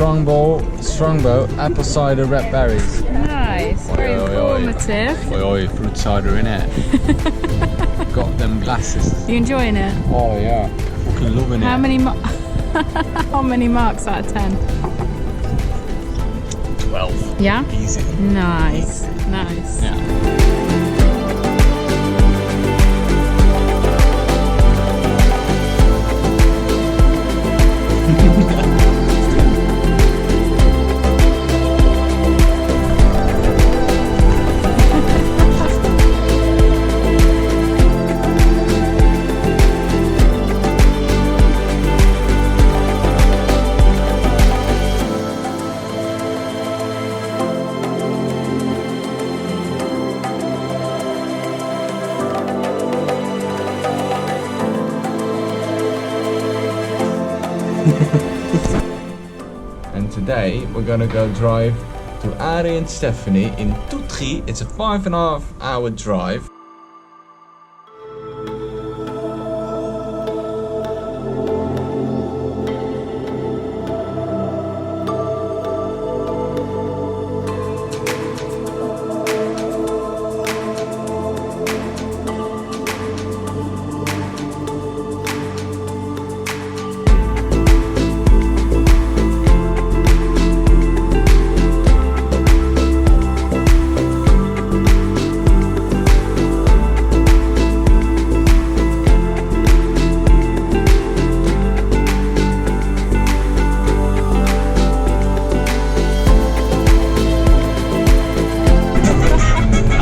Strongbow apple cider red berries. Nice, very informative. Oi, fruit cider in it. Got them glasses. You enjoying it? Oh yeah, fucking loving it. How many marks out of 10? 12. Yeah? Easy. Nice, nice. Yeah. And today we're gonna go drive to Ari and Stephanie in Toetri. It's a 5.5 hour drive.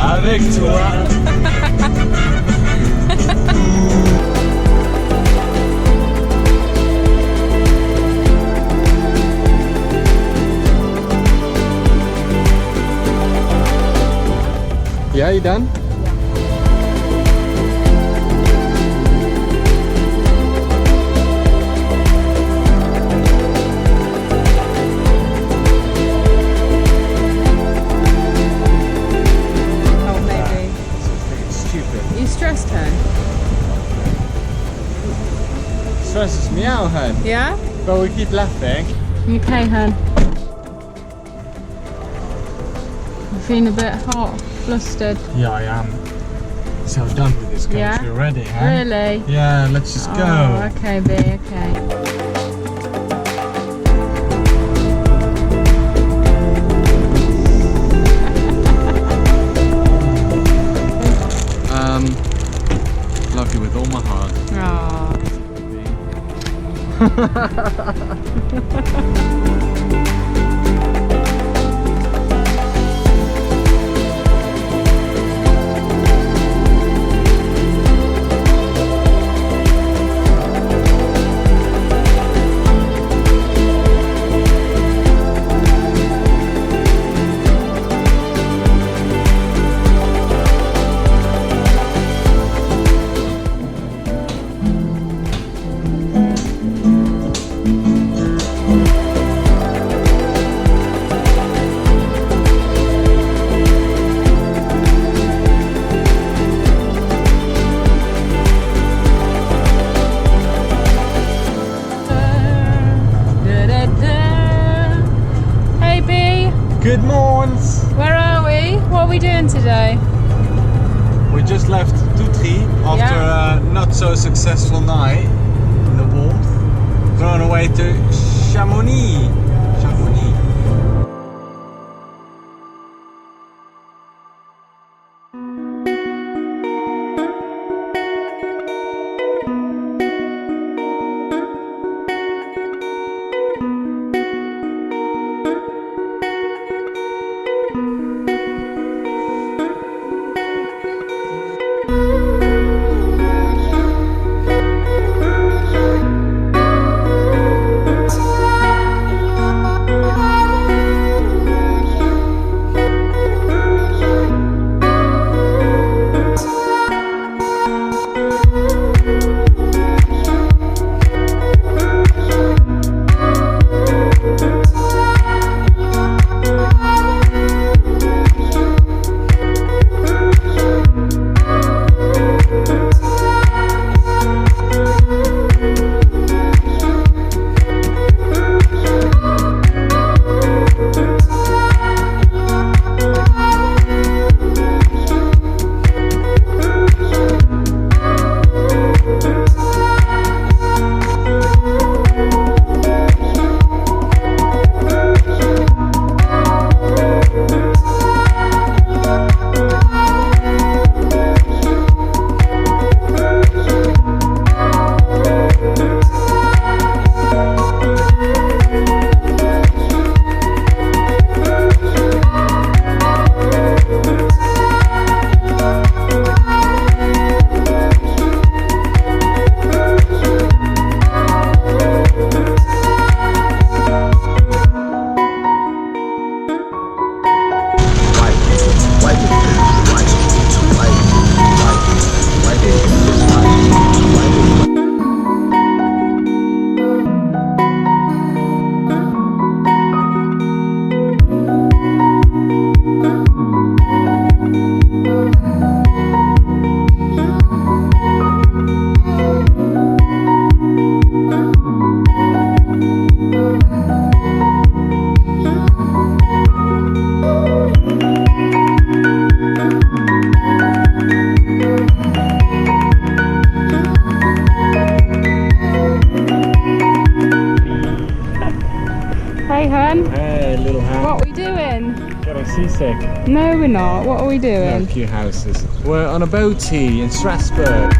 Avec toi. Yeah, you done? You stressed her? Stresses me out, hun. Yeah? But we keep laughing. Okay, hun. You feeling a bit hot, flustered? Yeah, I am. So done with this country already, huh? Really? Yeah, let's just go. Oh, okay, B, okay. Love you with all my heart. Good morning. Where are we? What are we doing today? We just left Toetri after a not so successful night in the warmth. We're on our way to Chamonix. hun. Hey, little house. What are we doing? Getting seasick. No, we're not. What are we doing? No, cute houses. We're on a boatie in Strasbourg.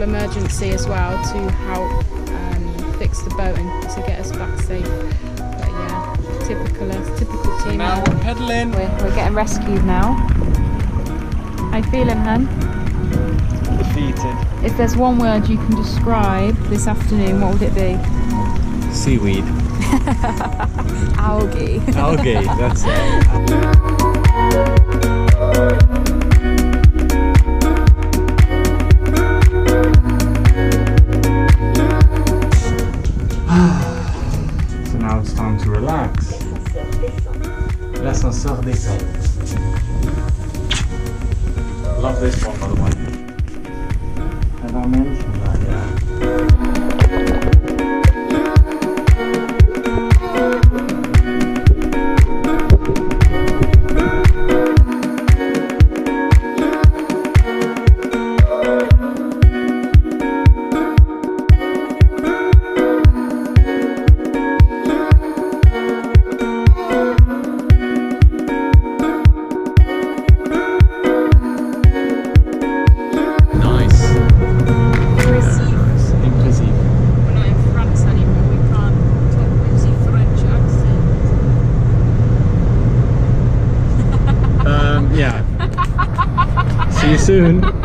Emergency as well to help fix the boat and to get us back safe. But yeah, typical team. Now we're pedaling. We're getting rescued now. How you feeling, hun? Defeated. If there's one word you can describe this afternoon, what would it be? Seaweed. Algae. Algae, that's it. So now it's time to relax. L'ascenseur descend. Love this one, by the way. Have I mentioned that? Yeah. Yeah. See you soon.